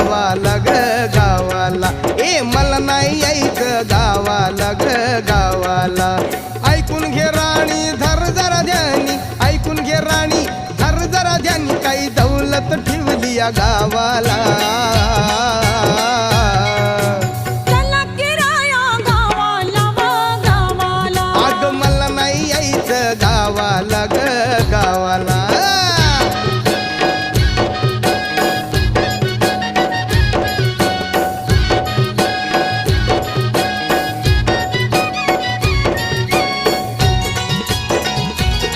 गावाला ग गावाला, ए मला नाही यायचं गावाला ग गावाला. ऐकून घे राणी धर जरा ध्यानी, ऐकून घे राणी धर जरा ध्यानी, काही दौलत ठेवली या गावाला. चला किराया गावाला व गावाला, अग मला नाही यायचं गावाला ग गावाला.